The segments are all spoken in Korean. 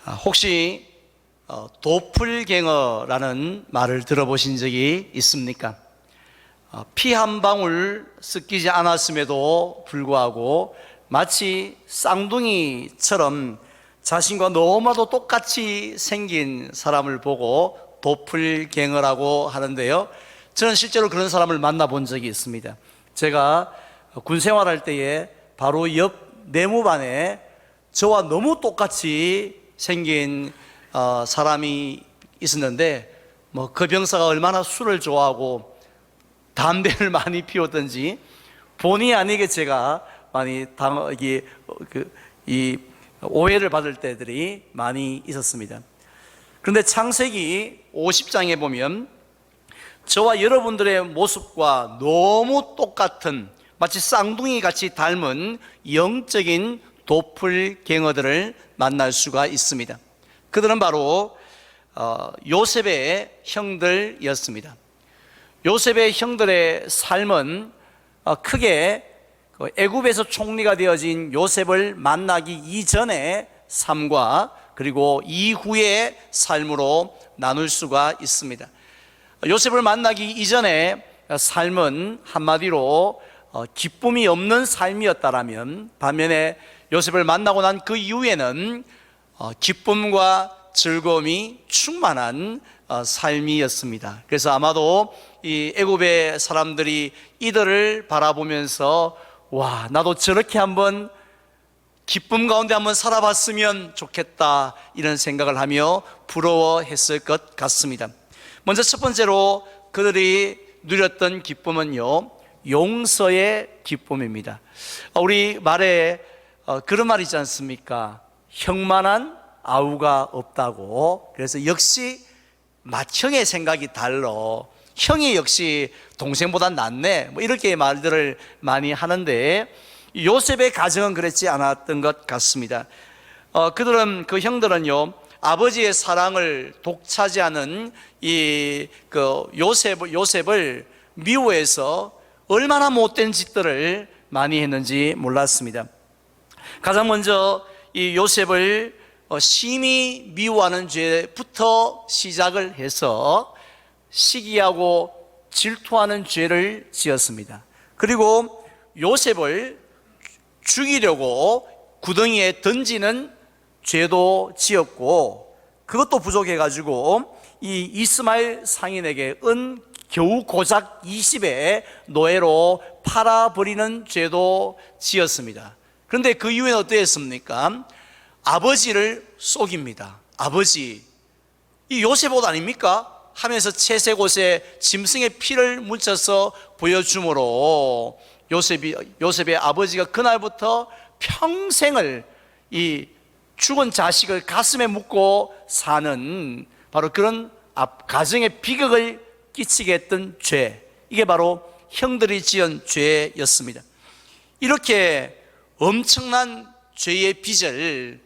혹시 도플갱어라는 말을 들어보신 적이 있습니까? 피 한 방울 섞이지 않았음에도 불구하고 마치 쌍둥이처럼 자신과 너무나도 똑같이 생긴 사람을 보고 도플갱어라고 하는데요, 저는 실제로 그런 사람을 만나본 적이 있습니다. 제가 군 생활할 때에 바로 옆 내무반에 저와 너무 똑같이 생긴 사람이 있었는데, 그 병사가 얼마나 술을 좋아하고 담배를 많이 피웠던지 본의 아니게 제가 많이 오해를 받을 때들이 많이 있었습니다. 그런데 창세기 50장에 보면 저와 여러분들의 모습과 너무 똑같은, 마치 쌍둥이 같이 닮은 영적인 도플갱어들을 만날 수가 있습니다. 그들은 바로 요셉의 형들이었습니다. 요셉의 형들의 삶은 크게 애굽에서 총리가 되어진 요셉을 만나기 이전의 삶과 그리고 이후의 삶으로 나눌 수가 있습니다. 요셉을 만나기 이전의 삶은 한마디로 기쁨이 없는 삶이었다라면, 반면에 요셉을 만나고 난 그 이후에는 기쁨과 즐거움이 충만한 삶이었습니다. 그래서 아마도 이 애굽의 사람들이 이들을 바라보면서 와, 나도 저렇게 한번 기쁨 가운데 한번 살아봤으면 좋겠다, 이런 생각을 하며 부러워했을 것 같습니다. 먼저 첫 번째로 그들이 누렸던 기쁨은요, 용서의 기쁨입니다. 우리 말에 그런 말 있지 않습니까? 형만한 아우가 없다고. 그래서 역시 맏형의 생각이 달라, 형이 역시 동생보다 낫네, 이렇게 말들을 많이 하는데, 요셉의 가정은 그렇지 않았던 것 같습니다. 그 형들은요, 아버지의 사랑을 독차지하는 요셉을 미워해서 얼마나 못된 짓들을 많이 했는지 몰랐습니다. 가장 먼저 이 요셉을 심히 미워하는 죄부터 시작을 해서 시기하고 질투하는 죄를 지었습니다. 그리고 요셉을 죽이려고 구덩이에 던지는 죄도 지었고, 그것도 부족해가지고 이 이스마엘 상인에게 은 겨우 고작 20의 노예로 팔아버리는 죄도 지었습니다. 그런데 그 이후에는 어떠했습니까? 아버지를 속입니다. 아버지, 이 요셉 옷 아닙니까? 하면서 채색옷에 짐승의 피를 묻혀서 보여주므로 요셉의 아버지가 그날부터 평생을 이 죽은 자식을 가슴에 묻고 사는 바로 그런 가정의 비극을 끼치게 했던 죄, 이게 바로 형들이 지은 죄였습니다. 이렇게 엄청난 죄의 빚을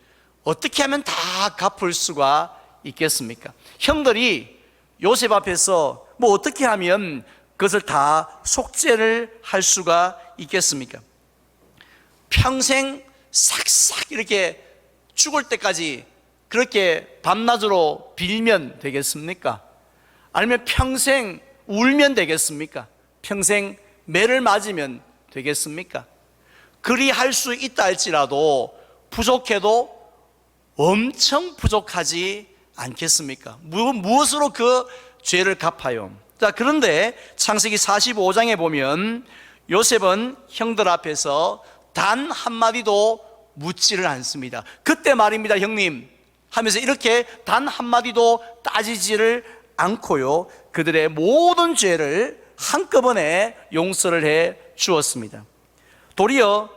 어떻게 하면 다 갚을 수가 있겠습니까? 형들이 요셉 앞에서 어떻게 하면 그것을 다 속죄를 할 수가 있겠습니까? 평생 싹싹 이렇게 죽을 때까지 그렇게 밤낮으로 빌면 되겠습니까? 아니면 평생 울면 되겠습니까? 평생 매를 맞으면 되겠습니까? 그리 할 수 있다 할지라도 부족해도 엄청 부족하지 않겠습니까? 무엇으로 그 죄를 갚아요? 자, 그런데 창세기 45장에 보면 요셉은 형들 앞에서 단 한마디도 묻지를 않습니다. 그때 말입니다, 형님 하면서 이렇게 단 한마디도 따지지를 않고요, 그들의 모든 죄를 한꺼번에 용서를 해 주었습니다. 도리어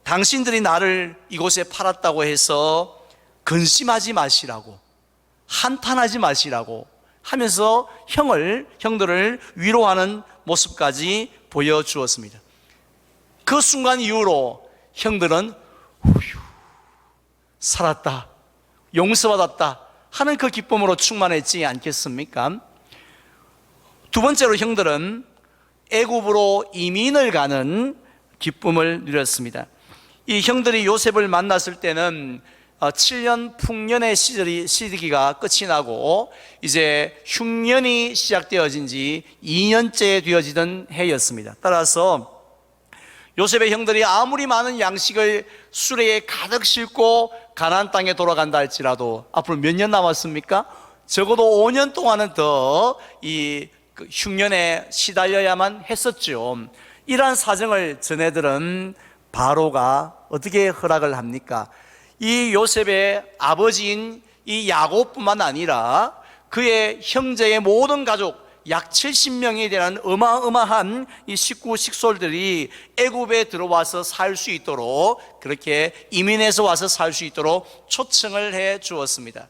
당신들이 나를 이곳에 팔았다고 해서 근심하지 마시라고, 한탄하지 마시라고 하면서 형들을 위로하는 모습까지 보여주었습니다. 그 순간 이후로 형들은 후휴, 살았다, 용서받았다 하는 그 기쁨으로 충만했지 않겠습니까? 두 번째로 형들은 애굽으로 이민을 가는 기쁨을 누렸습니다. 이 형들이 요셉을 만났을 때는 7년 풍년의 시기가 끝이 나고 이제 흉년이 시작되어진 지 2년째 되어지던 해였습니다. 따라서 요셉의 형들이 아무리 많은 양식을 수레에 가득 싣고 가나안 땅에 돌아간다 할지라도 앞으로 몇 년 남았습니까? 적어도 5년 동안은 더 이 흉년에 시달려야만 했었죠. 이러한 사정을 전해들은 바로가 어떻게 허락을 합니까? 이 요셉의 아버지인 이 야곱뿐만 아니라 그의 형제의 모든 가족 약 70명에 대한 어마어마한 이 식구 식솔들이 애굽에 들어와서 살 수 있도록, 그렇게 이민해서 와서 살 수 있도록 초청을 해 주었습니다.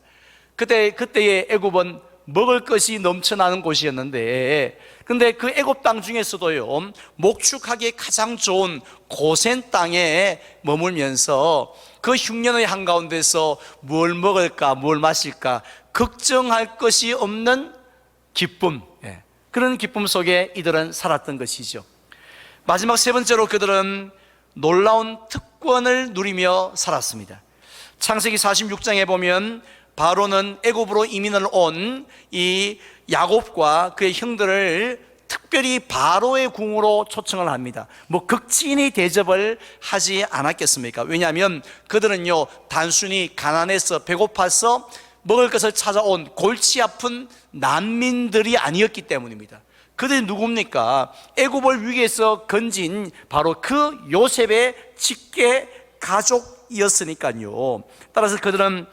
그때의 애굽은 먹을 것이 넘쳐나는 곳이었는데, 근데 그 애굽 땅 중에서도요, 목축하기에 가장 좋은 고센 땅에 머물면서 그 흉년의 한가운데서 뭘 먹을까, 뭘 마실까 걱정할 것이 없는 기쁨, 그런 기쁨 속에 이들은 살았던 것이죠. 마지막 세 번째로 그들은 놀라운 특권을 누리며 살았습니다. 창세기 46장에 보면 바로는 애굽으로 이민을 온 이 야곱과 그의 형들을 특별히 바로의 궁으로 초청을 합니다. 뭐 극진히 대접을 하지 않았겠습니까? 왜냐하면 그들은요, 단순히 가난해서 배고파서 먹을 것을 찾아온 골치 아픈 난민들이 아니었기 때문입니다. 그들이 누굽니까? 애굽을 위기에서 건진 바로 그 요셉의 직계 가족이었으니까요. 따라서 그들은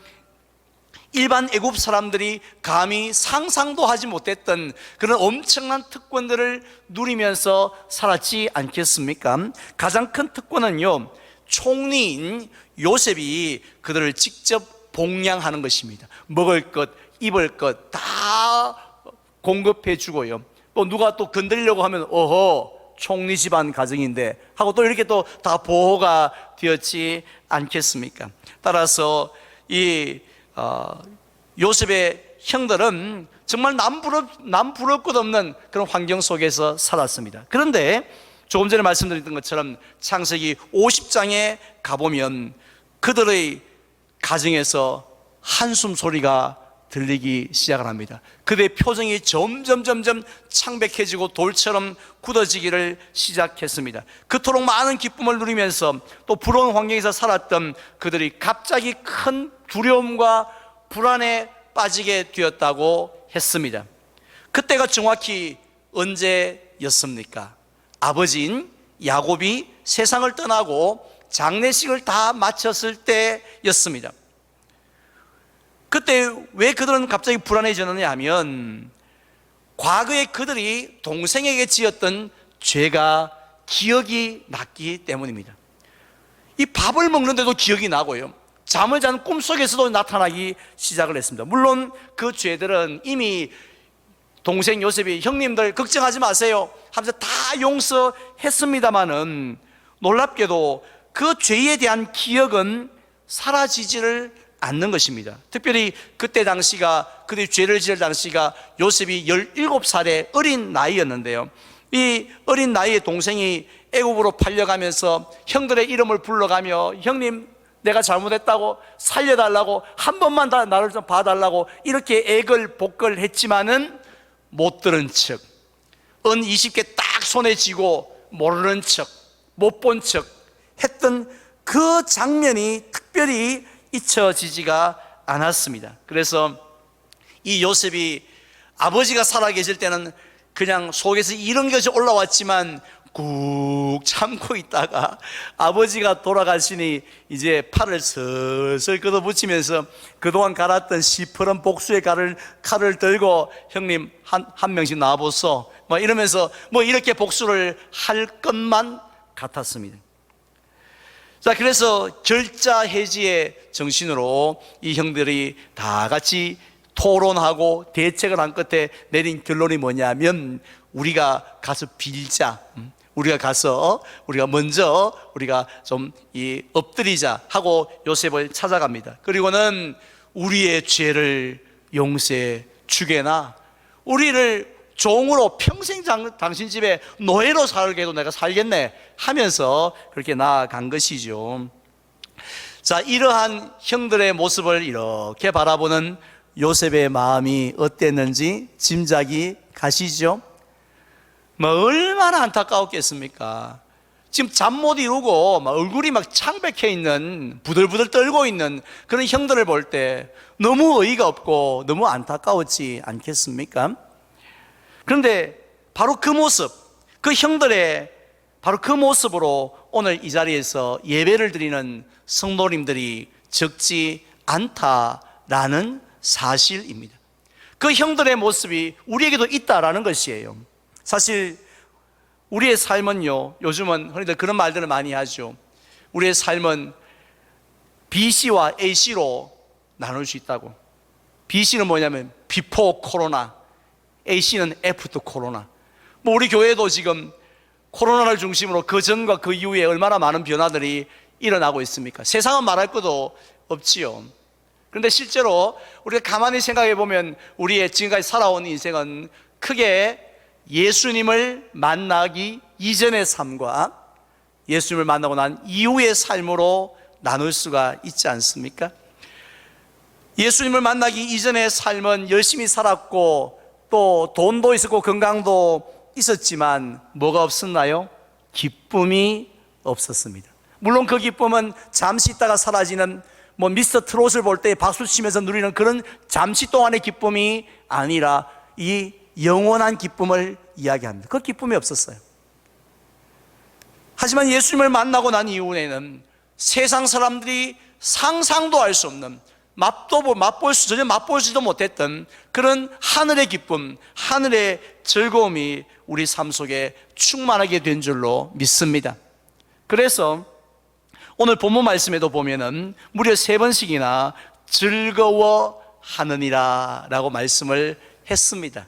일반 애굽 사람들이 감히 상상도 하지 못했던 그런 엄청난 특권들을 누리면서 살았지 않겠습니까? 가장 큰 특권은요, 총리인 요셉이 그들을 직접 봉양하는 것입니다. 먹을 것, 입을 것 다 공급해 주고요. 또 누가 또 건드리려고 하면 어허, 총리 집안 가정인데 하고 또 이렇게 또 다 보호가 되었지 않겠습니까? 따라서 이 요셉의 형들은 정말 남 부를 것 없는 그런 환경 속에서 살았습니다. 그런데 조금 전에 말씀드렸던 것처럼 창세기 50장에 가보면 그들의 가정에서 한숨 소리가 들리기 시작을 합니다. 그들의 표정이 점점 창백해지고 돌처럼 굳어지기를 시작했습니다. 그토록 많은 기쁨을 누리면서 또 부러운 환경에서 살았던 그들이 갑자기 큰 두려움과 불안에 빠지게 되었다고 했습니다. 그때가 정확히 언제였습니까? 아버지인 야곱이 세상을 떠나고 장례식을 다 마쳤을 때였습니다. 그때 왜 그들은 갑자기 불안해졌느냐 하면 과거에 그들이 동생에게 지었던 죄가 기억이 났기 때문입니다. 이 밥을 먹는데도 기억이 나고요, 잠을 자는 꿈속에서도 나타나기 시작을 했습니다. 물론 그 죄들은 이미 동생 요셉이 형님들 걱정하지 마세요 하면서 다 용서했습니다마는 놀랍게도 그 죄에 대한 기억은 사라지지를 않는 것입니다. 특별히 그때 당시가, 그들이 죄를 지을 당시가 요셉이 17살의 어린 나이였는데요, 이 어린 나이에 동생이 애굽으로 팔려가면서 형들의 이름을 불러가며 형님 내가 잘못했다고 살려달라고 한 번만 다 나를 좀 봐달라고 이렇게 애걸복걸 했지만은 못 들은 척, 은 20개 딱 손에 쥐고 모르는 척, 못 본 척 했던 그 장면이 특별히 잊혀지지가 않았습니다. 그래서 이 요셉이 아버지가 살아계실 때는 그냥 속에서 이런 것이 올라왔지만 꾹 참고 있다가 아버지가 돌아가시니 이제 팔을 슬슬 걷어붙이면서 그동안 갈았던 시퍼런 복수의 칼을 들고 형님 한 명씩 나와보소 뭐 이러면서 뭐 이렇게 복수를 할 것만 같았습니다. 자, 그래서 결자해지의 정신으로 이 형들이 다 같이 토론하고 대책을 한 끝에 내린 결론이 뭐냐면 우리가 가서 빌자, 우리가 먼저 좀 엎드리자 하고 요셉을 찾아갑니다. 그리고는 우리의 죄를 용서해 주게나 우리를 종으로 평생 당신 집에 노예로 살게 해도 내가 살겠네 하면서 그렇게 나아간 것이죠. 자, 이러한 형들의 모습을 이렇게 바라보는 요셉의 마음이 어땠는지 짐작이 가시죠? 뭐 얼마나 안타까웠겠습니까? 지금 잠 못 이루고 막 얼굴이 막 창백해 있는, 부들부들 떨고 있는 그런 형들을 볼 때 너무 어이가 없고 너무 안타까웠지 않겠습니까? 그런데 바로 그 모습, 그 형들의 바로 그 모습으로 오늘 이 자리에서 예배를 드리는 성도님들이 적지 않다라는 사실입니다. 그 형들의 모습이 우리에게도 있다라는 것이에요. 사실 우리의 삶은요, 요즘은 흔히들 그런 말들을 많이 하죠. 우리의 삶은 BC와 AC로 나눌 수 있다고. BC는 뭐냐면 비포 코로나, AC는 애프터 코로나. 뭐 우리 교회도 지금 코로나를 중심으로 그 전과 그 이후에 얼마나 많은 변화들이 일어나고 있습니까? 세상은 말할 것도 없지요. 그런데 실제로 우리가 가만히 생각해 보면 우리의 지금까지 살아온 인생은 크게 예수님을 만나기 이전의 삶과 예수님을 만나고 난 이후의 삶으로 나눌 수가 있지 않습니까? 예수님을 만나기 이전의 삶은 열심히 살았고 또 돈도 있었고 건강도 있었지만 뭐가 없었나요? 기쁨이 없었습니다. 물론 그 기쁨은 잠시 있다가 사라지는 뭐 미스터 트롯을 볼 때 박수 치면서 누리는 그런 잠시 동안의 기쁨이 아니라 이 영원한 기쁨을 이야기합니다. 그 기쁨이 없었어요. 하지만 예수님을 만나고 난 이후에는 세상 사람들이 상상도 할 수 없는, 전혀 맛보지도 못했던 그런 하늘의 기쁨, 하늘의 즐거움이 우리 삶 속에 충만하게 된 줄로 믿습니다. 그래서 오늘 본문 말씀에도 보면은 무려 3번씩이나 즐거워하느니라 라고 말씀을 했습니다.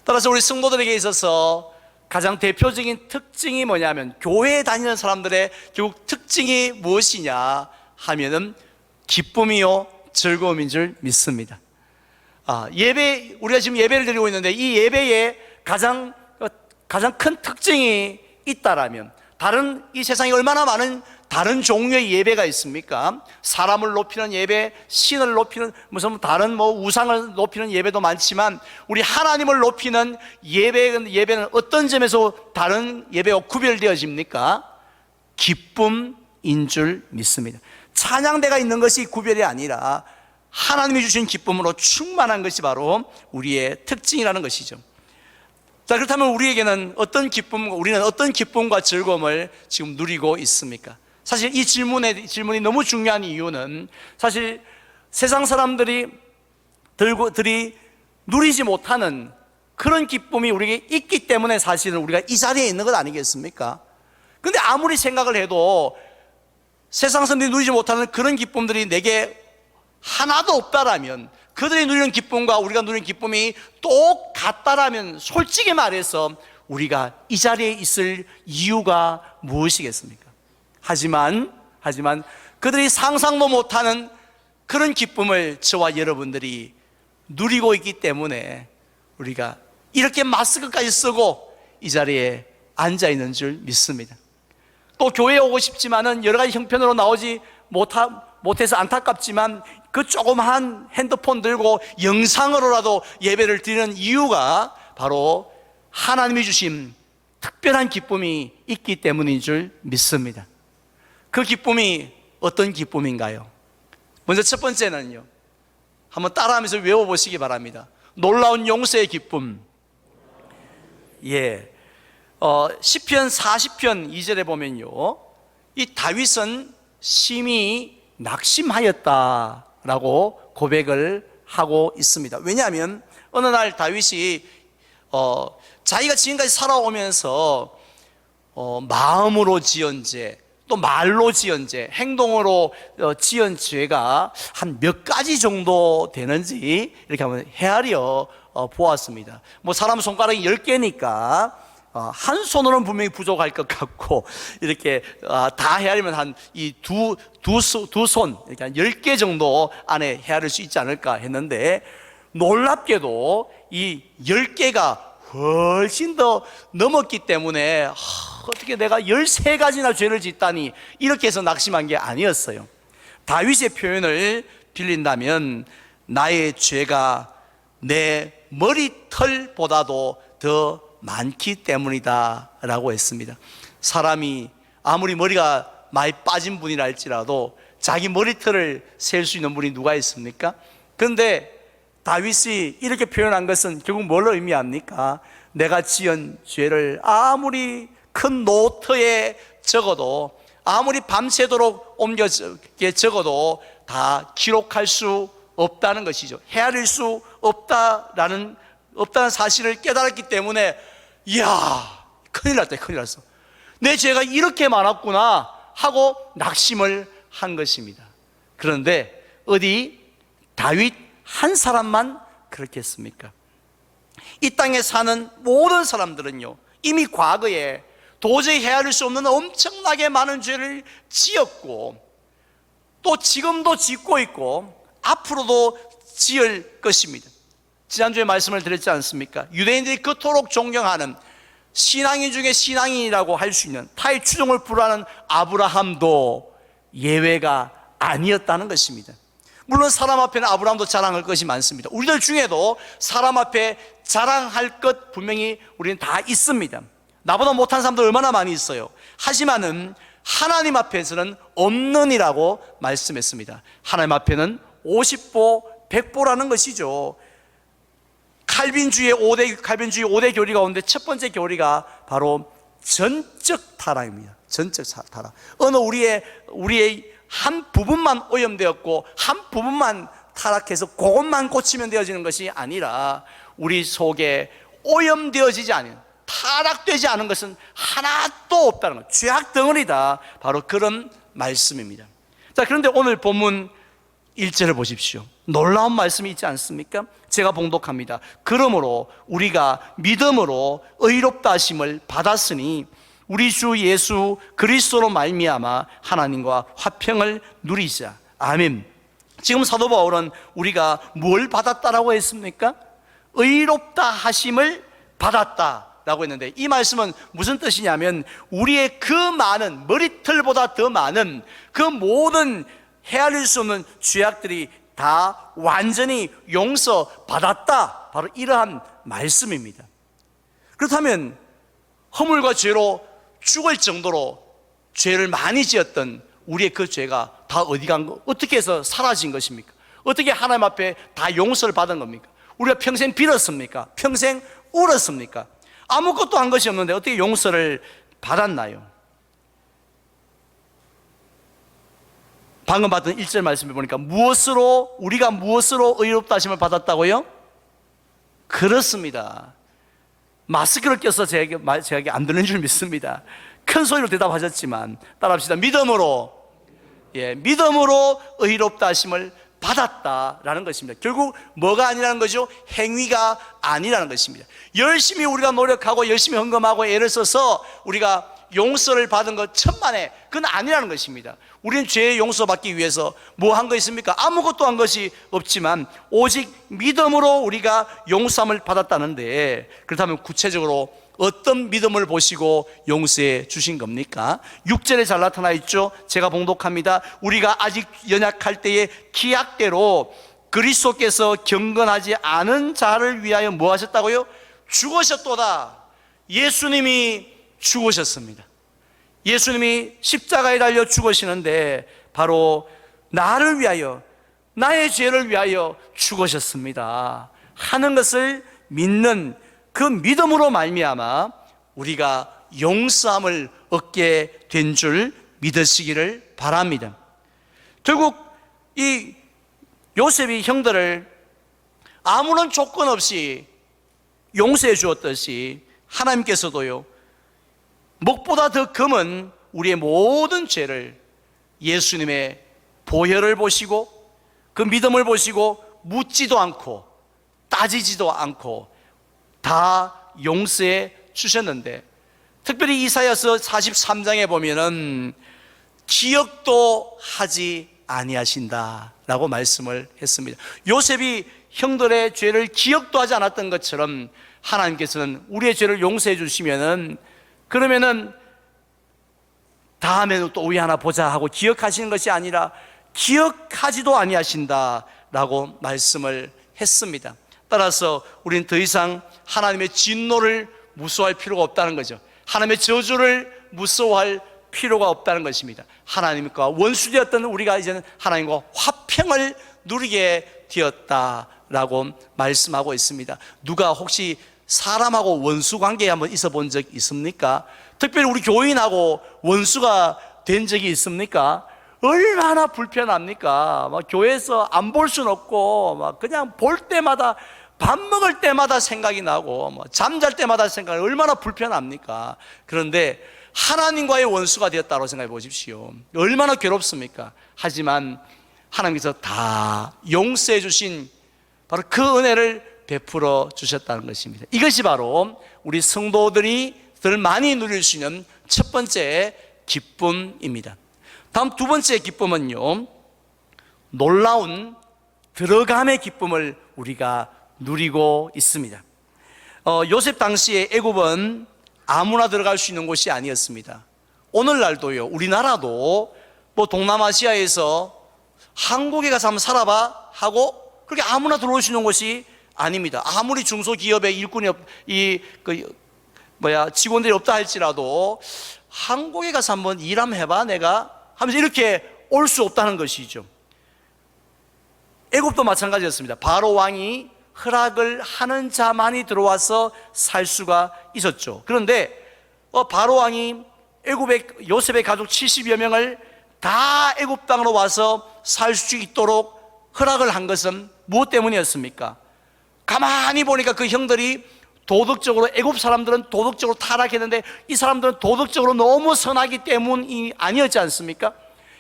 따라서 우리 성도들에게 있어서 가장 대표적인 특징이 뭐냐면, 교회에 다니는 사람들의 결국 특징이 무엇이냐 하면은 기쁨이요 즐거움인 줄 믿습니다. 우리가 지금 예배를 드리고 있는데 이 예배에 가장 큰 특징이 있다라면, 이 세상에 얼마나 많은 다른 종류의 예배가 있습니까? 사람을 높이는 예배, 신을 높이는 무슨 다른 우상을 높이는 예배도 많지만 우리 하나님을 높이는 예배는 어떤 점에서 다른 예배와 구별되어집니까? 기쁨인 줄 믿습니다. 찬양대가 있는 것이 구별이 아니라 하나님이 주신 기쁨으로 충만한 것이 바로 우리의 특징이라는 것이죠. 자, 그렇다면 우리는 어떤 기쁨과 즐거움을 지금 누리고 있습니까? 사실 이 질문이 너무 중요한 이유는 사실 세상 사람들이 누리지 못하는 그런 기쁨이 우리에게 있기 때문에 사실은 우리가 이 자리에 있는 것 아니겠습니까? 근데 아무리 생각을 해도 세상 사람들이 누리지 못하는 그런 기쁨들이 내게 하나도 없다라면, 그들이 누리는 기쁨과 우리가 누리는 기쁨이 똑같다라면 솔직히 말해서 우리가 이 자리에 있을 이유가 무엇이겠습니까? 하지만 그들이 상상도 못하는 그런 기쁨을 저와 여러분들이 누리고 있기 때문에 우리가 이렇게 마스크까지 쓰고 이 자리에 앉아 있는 줄 믿습니다. 또 교회에 오고 싶지만은 여러 가지 형편으로 나오지 못해서 안타깝지만 그 조그마한 핸드폰 들고 영상으로라도 예배를 드리는 이유가 바로 하나님이 주신 특별한 기쁨이 있기 때문인 줄 믿습니다. 그 기쁨이 어떤 기쁨인가요? 먼저 첫 번째는요, 한번 따라하면서 외워보시기 바랍니다. 놀라운 용서의 기쁨. 시편 40편 2절에 보면요, 이 다윗은 심히 낙심하였다라고 고백을 하고 있습니다. 왜냐하면 어느 날 다윗이 자기가 지금까지 살아오면서 마음으로 지은 죄, 또 말로 지은 죄, 행동으로 지은 죄가 한 몇 가지 정도 되는지 이렇게 한번 헤아려 보았습니다. 사람 손가락이 10개니까 한 손으로는 분명히 부족할 것 같고, 이렇게 다 헤아리면 한 이 두 손, 이렇게 한 10개 정도 안에 헤아릴 수 있지 않을까 했는데, 놀랍게도 이 10개가 훨씬 더 넘었기 때문에 어떻게 내가 13가지나 죄를 짓다니, 이렇게 해서 낙심한 게 아니었어요. 다윗의 표현을 빌린다면 나의 죄가 내 머리털보다도 더 많기 때문이다 라고 했습니다. 사람이 아무리 머리가 많이 빠진 분이라 할지라도 자기 머리털을 셀 수 있는 분이 누가 있습니까? 그런데 다윗이 이렇게 표현한 것은 결국 뭘 의미합니까? 내가 지은 죄를 아무리 큰 노트에 적어도, 아무리 밤새도록 옮겨 적어도 다 기록할 수 없다는 것이죠. 헤아릴 수 없다는 사실을 깨달았기 때문에, 이야, 큰일 났다, 큰일 났어. 내 죄가 이렇게 많았구나 하고 낙심을 한 것입니다. 그런데 어디 다윗 한 사람만 그렇게 했습니까? 이 땅에 사는 모든 사람들은요, 이미 과거에 도저히 헤아릴 수 없는 엄청나게 많은 죄를 지었고, 또 지금도 짓고 있고 앞으로도 지을 것입니다. 지난주에 말씀을 드렸지 않습니까? 유대인들이 그토록 존경하는 신앙인 중에 신앙인이라고 할 수 있는, 타의 추종을 불하는 아브라함도 예외가 아니었다는 것입니다. 물론 사람 앞에는 아브라함도 자랑할 것이 많습니다. 우리들 중에도 사람 앞에 자랑할 것 분명히 우리는 다 있습니다. 나보다 못한 사람들 얼마나 많이 있어요. 하지만은 하나님 앞에서는 없느니라고 말씀했습니다. 하나님 앞에는 50보 100보라는 것이죠. 칼빈주의 5대 교리 가운데 첫 번째 교리가 바로 전적 타락입니다. 전적 타락. 어느 우리의 한 부분만 오염되었고 한 부분만 타락해서 그것만 고치면 되어지는 것이 아니라, 우리 속에 오염되어지지 않은, 타락되지 않은 것은 하나도 없다는 것, 죄악 덩어리다, 바로 그런 말씀입니다. 자, 그런데 오늘 본문 1절을 보십시오. 놀라운 말씀이 있지 않습니까? 제가 봉독합니다. 그러므로 우리가 믿음으로 의롭다 하심을 받았으니 우리 주 예수 그리스도로 말미암아 하나님과 화평을 누리자. 아멘. 지금 사도 바울은 우리가 뭘 받았다라고 했습니까? 의롭다 하심을 받았다라고 했는데, 이 말씀은 무슨 뜻이냐면, 우리의 그 많은, 머리털보다 더 많은 그 모든 헤아릴 수 없는 죄악들이 다 완전히 용서받았다, 바로 이러한 말씀입니다. 그렇다면 허물과 죄로 죽을 정도로 죄를 많이 지었던 우리의 그 죄가 다 어디 간 거, 어떻게 해서 사라진 것입니까? 어떻게 하나님 앞에 다 용서를 받은 겁니까? 우리가 평생 빌었습니까? 평생 울었습니까? 아무것도 한 것이 없는데 어떻게 용서를 받았나요? 방금 봤던 1절 말씀을 보니까 우리가 무엇으로 의롭다 하심을 받았다고요? 그렇습니다. 마스크를 껴서 제가 안 들리는 줄 믿습니다. 큰 소리로 대답하셨지만 따라합시다. 믿음으로 의롭다 하심을 받았다라는 것입니다. 결국 뭐가 아니라는 거죠? 행위가 아니라는 것입니다. 열심히 우리가 노력하고 열심히 헌금하고 애를 써서 우리가 용서를 받은 것 천만에, 그건 아니라는 것입니다. 우리는 죄의 용서받기 위해서 뭐 한 거 있습니까? 아무것도 한 것이 없지만 오직 믿음으로 우리가 용서함을 받았다는데, 그렇다면 구체적으로 어떤 믿음을 보시고 용서해 주신 겁니까? 6절에 잘 나타나 있죠. 제가 봉독합니다. 우리가 아직 연약할 때의 기약대로 그리스도께서 경건하지 않은 자를 위하여 뭐 하셨다고요? 죽으셨도다. 예수님이 죽으셨습니다. 예수님이 십자가에 달려 죽으시는데 바로 나를 위하여, 나의 죄를 위하여 죽으셨습니다 하는 것을 믿는 그 믿음으로 말미암아 우리가 용서함을 얻게 된 줄 믿으시기를 바랍니다. 결국 이 요셉이 형들을 아무런 조건 없이 용서해 주었듯이 하나님께서도요, 목보다 더 금은 우리의 모든 죄를 예수님의 보혈을 보시고 그 믿음을 보시고 묻지도 않고 따지지도 않고 다 용서해 주셨는데, 특별히 이사야서 43장에 보면은 기억도 하지 아니하신다 라고 말씀을 했습니다. 요셉이 형들의 죄를 기억도 하지 않았던 것처럼 하나님께서는 우리의 죄를 용서해 주시면은, 그러면은 다음에는 또 우리 하나 보자 하고 기억하시는 것이 아니라 기억하지도 아니하신다 라고 말씀을 했습니다. 따라서 우리는 더 이상 하나님의 진노를 무서워할 필요가 없다는 거죠. 하나님의 저주를 무서워할 필요가 없다는 것입니다. 하나님과 원수되었던 우리가 이제는 하나님과 화평을 누리게 되었다라고 말씀하고 있습니다. 누가 혹시 사람하고 원수 관계에 한번 있어 본 적 있습니까? 특별히 우리 교인하고 원수가 된 적이 있습니까? 얼마나 불편합니까? 막 교회에서 안 볼 수는 없고, 막 그냥 볼 때마다, 밥 먹을 때마다 생각이 나고, 잠잘 때마다 생각이, 얼마나 불편합니까? 그런데 하나님과의 원수가 되었다고 생각해 보십시오. 얼마나 괴롭습니까? 하지만 하나님께서 다 용서해 주신 바로 그 은혜를 베풀어 주셨다는 것입니다. 이것이 바로 우리 성도들이 덜 많이 누릴 수 있는 첫 번째 기쁨입니다. 다음 두 번째 기쁨은요, 놀라운 들어감의 기쁨을 우리가 누리고 있습니다. 요셉 당시에 애굽은 아무나 들어갈 수 있는 곳이 아니었습니다. 오늘날도요, 우리나라도 뭐 동남아시아에서 한국에 가서 한번 살아봐 하고 그렇게 아무나 들어올 수 있는 곳이 아닙니다. 아무리 중소기업의 일꾼이 직원들이 없다 할지라도 한국에 가서 한번 일 한번 해봐 내가 하면서 이렇게 올 수 없다는 것이죠. 애굽도 마찬가지였습니다. 바로 왕이 허락을 하는 자만이 들어와서 살 수가 있었죠. 그런데 바로 왕이 애굽의 요셉의 가족 70여 명을 다 애굽 땅으로 와서 살 수 있도록 허락을 한 것은 무엇 때문이었습니까? 가만히 보니까 그 형들이 도덕적으로, 애굽 사람들은 도덕적으로 타락했는데 이 사람들은 도덕적으로 너무 선하기 때문이 아니었지 않습니까?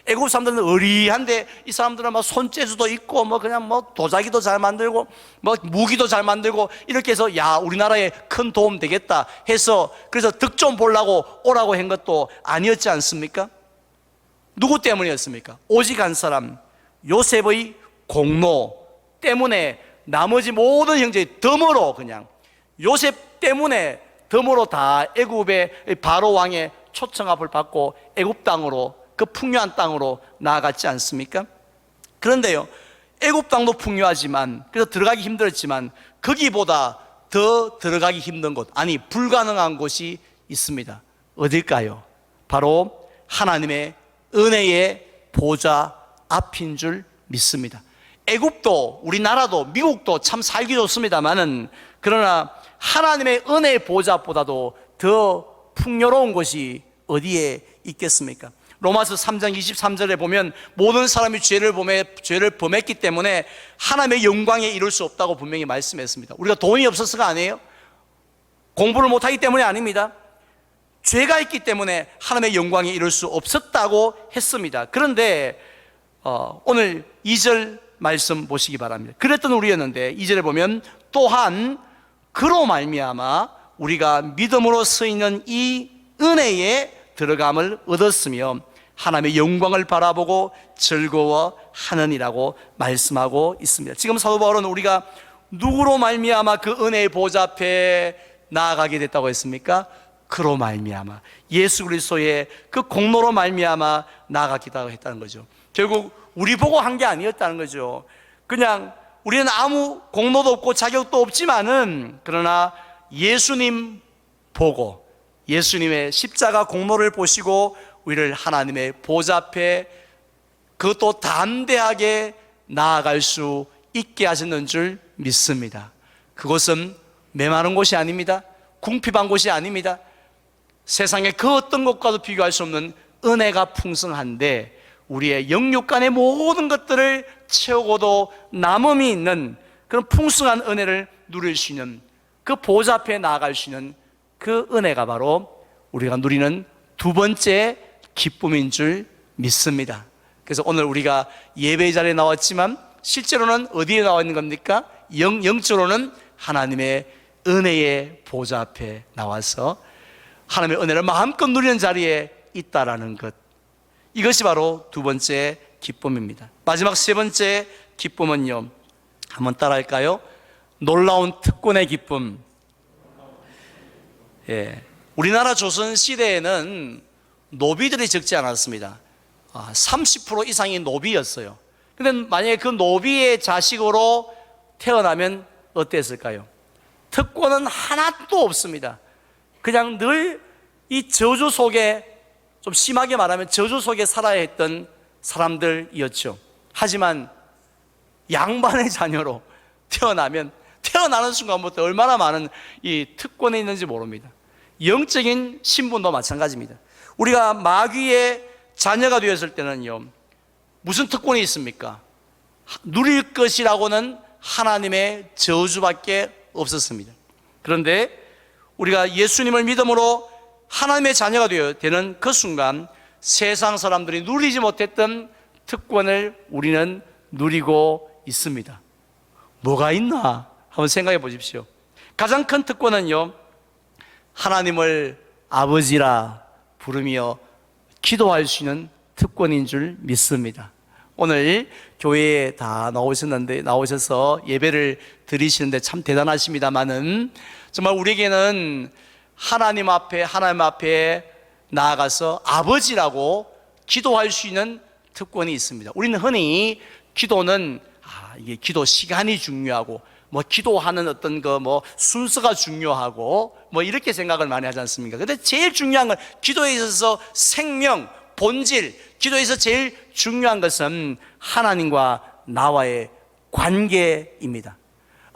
애굽 사람들은 의리한데 이 사람들은 막 손재주도 있고 그냥 도자기도 잘 만들고 무기도 잘 만들고 이렇게 해서 야, 우리나라에 큰 도움 되겠다 해서 그래서 득 좀 보려고 오라고 한 것도 아니었지 않습니까? 누구 때문이었습니까? 오직 한 사람, 요셉의 공로 때문에 나머지 모든 형제들이 덤으로 그냥 요셉 때문에 덤으로 다 애굽의 바로 왕의 초청합을 받고 애굽 땅으로, 그 풍요한 땅으로 나아갔지 않습니까? 그런데요, 애굽 땅도 풍요하지만, 그래서 들어가기 힘들었지만 거기보다 더 들어가기 힘든 곳, 아니 불가능한 곳이 있습니다. 어딜까요? 바로 하나님의 은혜의 보좌 앞인 줄 믿습니다. 애굽도 우리나라도 미국도 참 살기 좋습니다만은, 그러나 하나님의 은혜의 보좌 앞보다도 더 풍요로운 곳이 어디에 있겠습니까? 로마서 3장 23절에 보면 모든 사람이 죄를 범했기 때문에 하나님의 영광에 이룰 수 없다고 분명히 말씀했습니다. 우리가 돈이 없어서가 아니에요. 공부를 못하기 때문이 아닙니다. 죄가 있기 때문에 하나님의 영광에 이룰 수 없었다고 했습니다. 그런데 오늘 2절 말씀 보시기 바랍니다. 그랬던 우리였는데 2절에 보면 또한 그로 말미암아 우리가 믿음으로 서 있는 이 은혜에 들어감을 얻었으며 하나님의 영광을 바라보고 즐거워하느니라고 말씀하고 있습니다. 지금 사도 바울은 우리가 누구로 말미암아 그 은혜의 보좌 앞에 나아가게 됐다고 했습니까? 그로 말미암아 예수 그리스도의 그 공로로 말미암아 나아가게 했다는 거죠. 결국 우리 보고 한 게 아니었다는 거죠. 그냥 우리는 아무 공로도 없고 자격도 없지만은, 그러나 예수님 보고 예수님의 십자가 공로를 보시고 우리를 하나님의 보좌 앞에 그것도 담대하게 나아갈 수 있게 하셨는 줄 믿습니다. 그것은 메마른 곳이 아닙니다. 궁핍한 곳이 아닙니다. 세상의 그 어떤 것과도 비교할 수 없는 은혜가 풍성한데 우리의 영육간의 모든 것들을 채우고도 남음이 있는 그런 풍성한 은혜를 누릴 수 있는, 그 보좌 앞에 나아갈 수 있는 그 은혜가 바로 우리가 누리는 두 번째 기쁨인 줄 믿습니다. 그래서 오늘 우리가 예배 자리에 나왔지만 실제로는 어디에 나와 있는 겁니까? 영적으로는 하나님의 은혜의 보좌 앞에 나와서 하나님의 은혜를 마음껏 누리는 자리에 있다라는 것, 이것이 바로 두 번째 기쁨입니다. 마지막 세 번째 기쁨은요, 한번 따라할까요? 놀라운 특권의 기쁨. 예, 우리나라 조선 시대에는 노비들이 적지 않았습니다. 30% 이상이 노비였어요. 그런데 만약에 그 노비의 자식으로 태어나면 어땠을까요? 특권은 하나도 없습니다. 그냥 늘 이 저주 속에, 좀 심하게 말하면 저주 속에 살아야 했던 사람들이었죠. 하지만 양반의 자녀로 태어나면 태어나는 순간부터 얼마나 많은 이 특권이 있는지 모릅니다. 영적인 신분도 마찬가지입니다. 우리가 마귀의 자녀가 되었을 때는요, 무슨 특권이 있습니까? 누릴 것이라고는 하나님의 저주밖에 없었습니다. 그런데 우리가 예수님을 믿음으로 하나님의 자녀가 되는 그 순간 세상 사람들이 누리지 못했던 특권을 우리는 누리고 있습니다. 뭐가 있나? 한번 생각해 보십시오. 가장 큰 특권은요, 하나님을 아버지라 부르며 기도할 수 있는 특권인 줄 믿습니다. 오늘 교회에 다 나오셔서 예배를 드리시는데 참 대단하십니다만은, 정말 우리에게는 하나님 앞에 나아가서 아버지라고 기도할 수 있는 특권이 있습니다. 우리는 흔히 기도는 이게 기도 시간이 중요하고 기도하는 어떤 순서가 중요하고 이렇게 생각을 많이 하지 않습니까? 근데 제일 중요한 건, 기도에 있어서 생명, 본질, 기도에서 제일 중요한 것은 하나님과 나와의 관계입니다.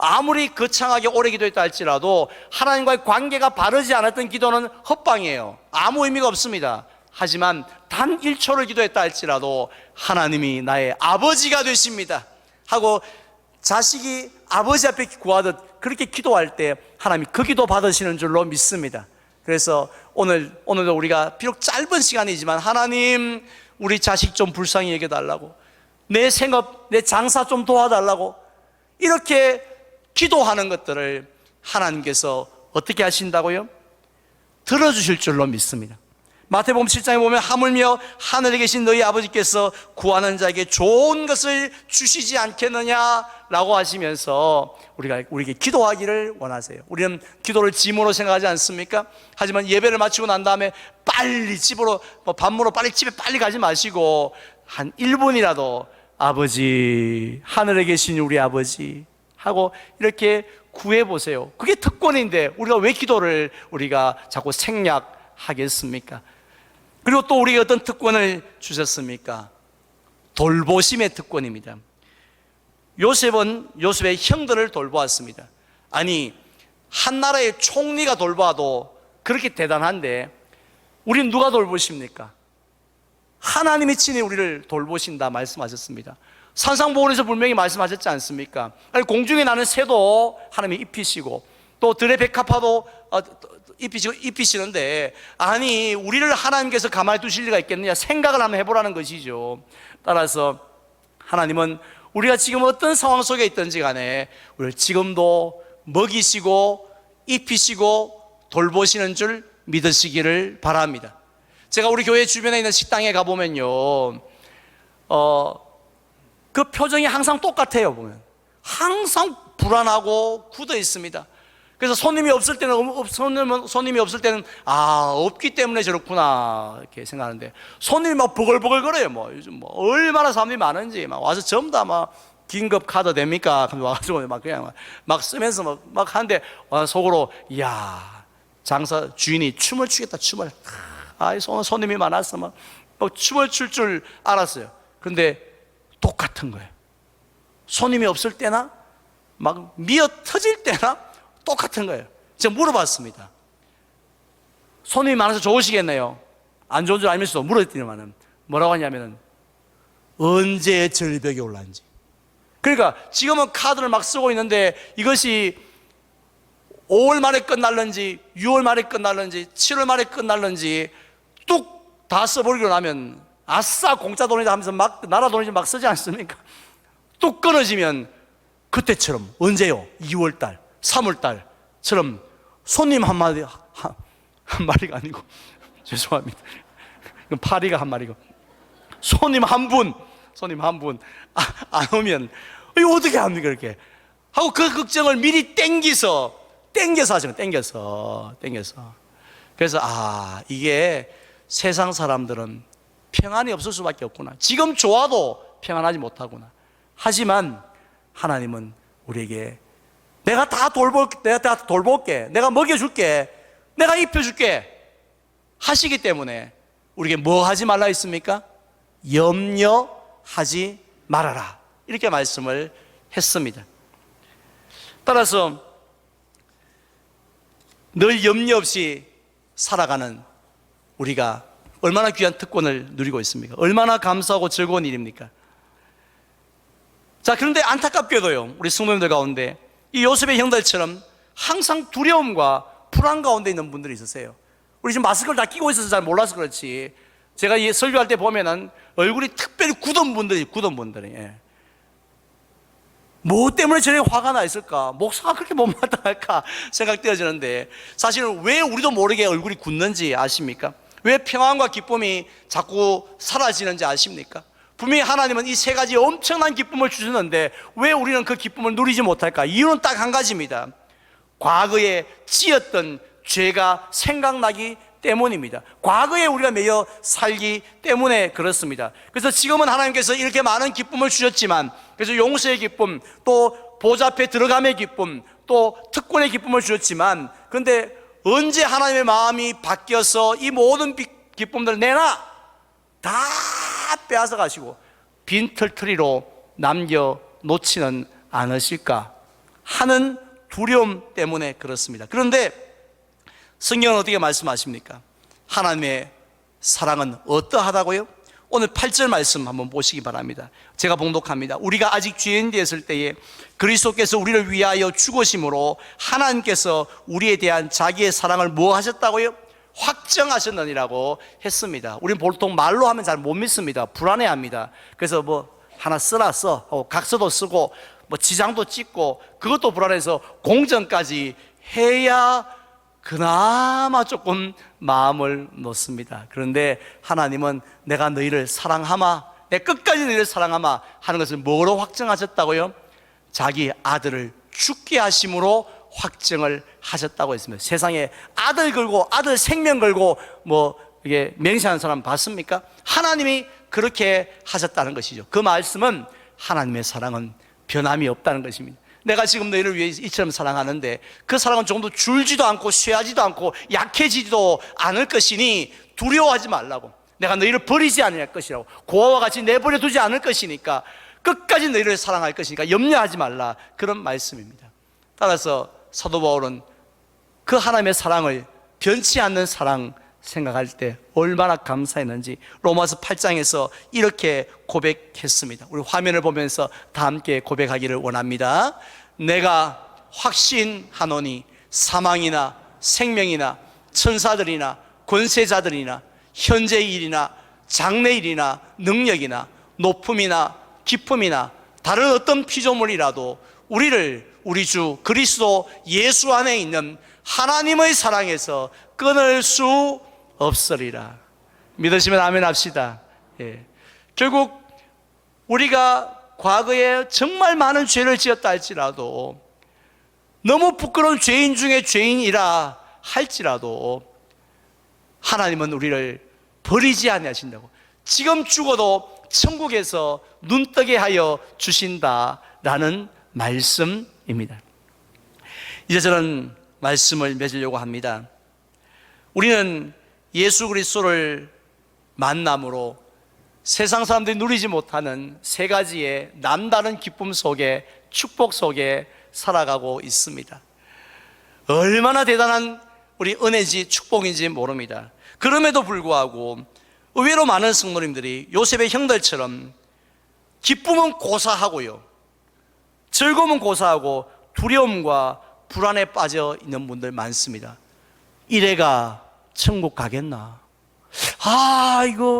아무리 거창하게 오래 기도했다 할지라도 하나님과의 관계가 바르지 않았던 기도는 헛방이에요. 아무 의미가 없습니다. 하지만 단 1초를 기도했다 할지라도 하나님이 나의 아버지가 되십니다 하고 자식이 아버지 앞에 구하듯 그렇게 기도할 때 하나님이 그 기도 받으시는 줄로 믿습니다. 그래서 오늘도 우리가 비록 짧은 시간이지만, 하나님, 우리 자식 좀 불쌍히 여겨달라고, 내 생업, 내 장사 좀 도와달라고, 이렇게 기도하는 것들을 하나님께서 어떻게 하신다고요? 들어주실 줄로 믿습니다. 마태복음 7장에 보면, 하물며 하늘에 계신 너희 아버지께서 구하는 자에게 좋은 것을 주시지 않겠느냐라고 하시면서 우리에게 기도하기를 원하세요. 우리는 기도를 짐으로 생각하지 않습니까? 하지만 예배를 마치고 난 다음에 빨리 집으로, 밥 먹으러 빨리 집에 빨리 가지 마시고 한 1분이라도 아버지, 하늘에 계신 우리 아버지 하고 이렇게 구해보세요. 그게 특권인데 우리가 왜 기도를 우리가 자꾸 생략하겠습니까? 그리고 또 우리에게 어떤 특권을 주셨습니까? 돌보심의 특권입니다. 요셉은 요셉의 형들을 돌보았습니다. 아니, 한 나라의 총리가 돌봐도 그렇게 대단한데 우리는 누가 돌보십니까? 하나님이 친히 우리를 돌보신다 말씀하셨습니다. 산상보훈에서 분명히 말씀하셨지 않습니까? 아니, 공중에 나는 새도 하나님이 입히시고 또 들의 백합화도 입히시는데, 아니, 우리를 하나님께서 가만히 두실 리가 있겠느냐 생각을 한번 해보라는 것이죠. 따라서 하나님은 우리가 지금 어떤 상황 속에 있든지 간에 우리를 지금도 먹이시고 입히시고 돌보시는 줄 믿으시기를 바랍니다. 제가 우리 교회 주변에 있는 식당에 가보면요, 그 표정이 항상 똑같아요. 보면 항상 불안하고 굳어 있습니다. 그래서 손님이 없을 때는 없기 때문에 저렇구나 이렇게 생각하는데, 손님이 막 버글버글 거려요. 요즘 얼마나 사람들이 많은지 와서 전부 다 긴급 카드 됩니까? 와가지고 그냥 쓰면서 막 하는데, 속으로, 이야, 장사 주인이 춤을 추겠다, 춤을. 손님이 많아서 막 춤을 출 줄 알았어요. 근데 똑같은 거예요. 손님이 없을 때나 막 미어 터질 때나 똑같은 거예요. 제가 물어봤습니다. 손님이 많아서 좋으시겠네요. 안 좋은 줄 알면서도 물었더니만은 뭐라고 하냐면은 언제 절벽이 올라는지. 그러니까 지금은 카드를 막 쓰고 있는데 이것이 5월 말에 끝날는지 6월 말에 끝날는지 7월 말에 끝날는지 뚝 다 써버리고 나면 아싸 공짜 돈이다 하면서 막 나라 돈이지 막 쓰지 않습니까? 뚝 끊어지면 그때처럼 언제요? 2월달 3월달처럼 손님 한 마리가 아니고 죄송합니다. 이건 파리가 한 마리고 손님 한 분 손님 한 분 안 오면 이거 어떻게 합니까? 이렇게 하고 그 걱정을 미리 땡겨서 하시는 거예요. 땡겨서. 그래서 이게 세상 사람들은 평안이 없을 수밖에 없구나. 지금 좋아도 평안하지 못하구나. 하지만 하나님은 우리에게 내가 다 돌볼게, 내가 먹여줄게, 내가 입혀줄게 하시기 때문에 우리에게 뭐 하지 말라 했습니까? 염려하지 말아라, 이렇게 말씀을 했습니다. 따라서 늘 염려 없이 살아가는 우리가 얼마나 귀한 특권을 누리고 있습니까? 얼마나 감사하고 즐거운 일입니까? 자, 그런데 안타깝게도요, 우리 성도님들 가운데 이 요셉의 형들처럼 항상 두려움과 불안 가운데 있는 분들이 있으세요. 우리 지금 마스크를 다 끼고 있어서 잘 몰라서 그렇지, 제가 이 설교할 때 보면은 얼굴이 특별히 굳은 분들이 뭐 때문에 저렇게 화가 나 있을까? 목사가 그렇게 못마땅할까 생각되어지는데, 사실은 왜 우리도 모르게 얼굴이 굳는지 아십니까? 왜 평안과 기쁨이 자꾸 사라지는지 아십니까? 분명히 하나님은 이 세 가지 엄청난 기쁨을 주셨는데 왜 우리는 그 기쁨을 누리지 못할까? 이유는 딱 한 가지입니다. 과거에 지었던 죄가 생각나기 때문입니다. 과거에 우리가 매여 살기 때문에 그렇습니다. 그래서 지금은 하나님께서 이렇게 많은 기쁨을 주셨지만, 그래서 용서의 기쁨, 또 보좌 앞에 들어감의 기쁨, 또 특권의 기쁨을 주셨지만, 그런데 언제 하나님의 마음이 바뀌어서 이 모든 기쁨들을 내놔 다 빼앗아 가시고 빈털터리로 남겨놓지는 않으실까 하는 두려움 때문에 그렇습니다. 그런데 성경은 어떻게 말씀하십니까? 하나님의 사랑은 어떠하다고요? 오늘 8절 말씀 한번 보시기 바랍니다. 제가 봉독합니다. 우리가 아직 죄인 되었을 때에 그리스도께서 우리를 위하여 죽으심으로 하나님께서 우리에 대한 자기의 사랑을 뭐 하셨다고요? 확정하셨느니라고 했습니다. 우리는 보통 말로 하면 잘 못 믿습니다. 불안해합니다. 그래서 뭐 하나 써놨어, 각서도 쓰고 뭐 지장도 찍고, 그것도 불안해서 공전까지 해야 그나마 조금 마음을 놓습니다. 그런데 하나님은 내가 너희를 사랑하마, 내 끝까지 너희를 사랑하마 하는 것을 뭐로 확정하셨다고요? 자기 아들을 죽게 하심으로 확정을 하셨다고 했습니다. 세상에 아들 걸고 아들 생명 걸고 뭐 이게 맹세하는 사람 봤습니까? 하나님이 그렇게 하셨다는 것이죠. 그 말씀은 하나님의 사랑은 변함이 없다는 것입니다. 내가 지금 너희를 위해 이처럼 사랑하는데 그 사랑은 조금도 줄지도 않고 쇠하지도 않고 약해지지도 않을 것이니 두려워하지 말라고. 내가 너희를 버리지 않을 것이라고. 고아와 같이 내버려 두지 않을 것이니까, 끝까지 너희를 사랑할 것이니까 염려하지 말라, 그런 말씀입니다. 따라서 사도 바울은 그 하나님의 사랑을 변치 않는 사랑 생각할 때 얼마나 감사했는지 로마서 8장에서 이렇게 고백했습니다. 우리 화면을 보면서 다 함께 고백하기를 원합니다. 내가 확신하노니 사망이나 생명이나 천사들이나 권세자들이나 현재의 일이나 장래의 일이나 능력이나 높음이나 깊음이나 다른 어떤 피조물이라도 우리를 우리 주 그리스도 예수 안에 있는 하나님의 사랑에서 끊을 수 없으리라. 믿으시면 아멘 합시다. 결국 우리가 과거에 정말 많은 죄를 지었다 할지라도, 너무 부끄러운 죄인 중에 죄인이라 할지라도 하나님은 우리를 버리지 아니하신다고. 지금 죽어도 천국에서 눈뜨게 하여 주신다라는 말씀입니다. 이제 저는 말씀을 맺으려고 합니다. 우리는 예수 그리스도를 만남으로 세상 사람들이 누리지 못하는 세 가지의 남다른 기쁨 속에, 축복 속에 살아가고 있습니다. 얼마나 대단한 우리 은혜인지 축복인지 모릅니다. 그럼에도 불구하고 의외로 많은 성도님들이 요셉의 형들처럼 기쁨은 고사하고요, 즐거움은 고사하고 두려움과 불안에 빠져 있는 분들 많습니다. 이래가 천국 가겠나?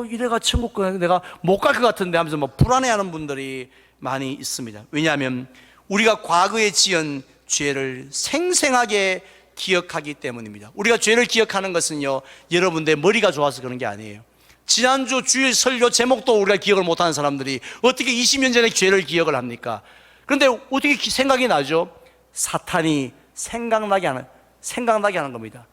이래가 천국 가겠나? 내가 못 갈 것 같은데 하면서 불안해하는 분들이 많이 있습니다. 왜냐하면 우리가 과거에 지은 죄를 생생하게 기억하기 때문입니다. 우리가 죄를 기억하는 것은요, 여러분들 머리가 좋아서 그런 게 아니에요. 지난주 주일 설교 제목도 우리가 기억을 못하는 사람들이 어떻게 20년 전의 죄를 기억을 합니까? 그런데 어떻게 생각이 나죠? 사탄이 생각나게 하는 겁니다.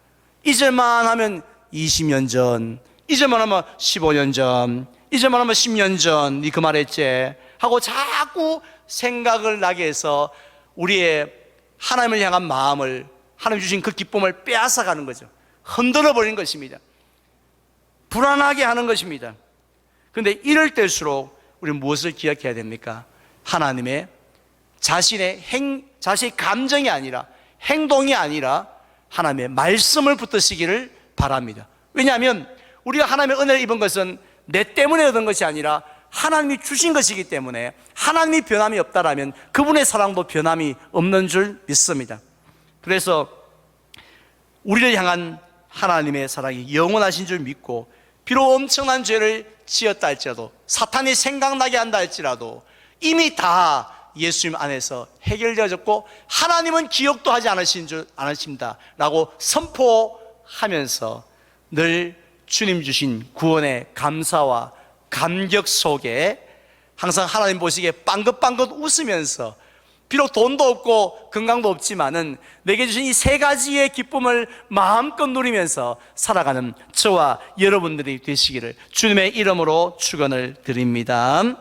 잊을만 하면 20년 전, 잊을만 하면 15년 전, 잊을만 하면 10년 전, 니 그 말했지? 하고 자꾸 생각을 나게 해서 우리의 하나님을 향한 마음을, 하나님 주신 그 기쁨을 빼앗아가는 거죠. 흔들어 버리는 것입니다. 불안하게 하는 것입니다. 그런데 이럴 때일수록 우리는 무엇을 기억해야 됩니까? 하나님의 자신의 감정이 아니라, 행동이 아니라 하나님의 말씀을 붙드시기를 바랍니다. 왜냐하면 우리가 하나님의 은혜를 입은 것은 내 때문에 얻은 것이 아니라 하나님이 주신 것이기 때문에, 하나님이 변함이 없다라면 그분의 사랑도 변함이 없는 줄 믿습니다. 그래서 우리를 향한 하나님의 사랑이 영원하신 줄 믿고, 비록 엄청난 죄를 지었다 할지라도, 사탄이 생각나게 한다 할지라도 이미 다 예수님 안에서 해결되어졌고 하나님은 기억도 하지 않으십니다 라고 선포하면서 늘 주님 주신 구원의 감사와 감격 속에 항상 하나님 보시기에 빵긋빵긋 웃으면서, 비록 돈도 없고 건강도 없지만은 내게 주신 이 세 가지의 기쁨을 마음껏 누리면서 살아가는 저와 여러분들이 되시기를 주님의 이름으로 축원을 드립니다.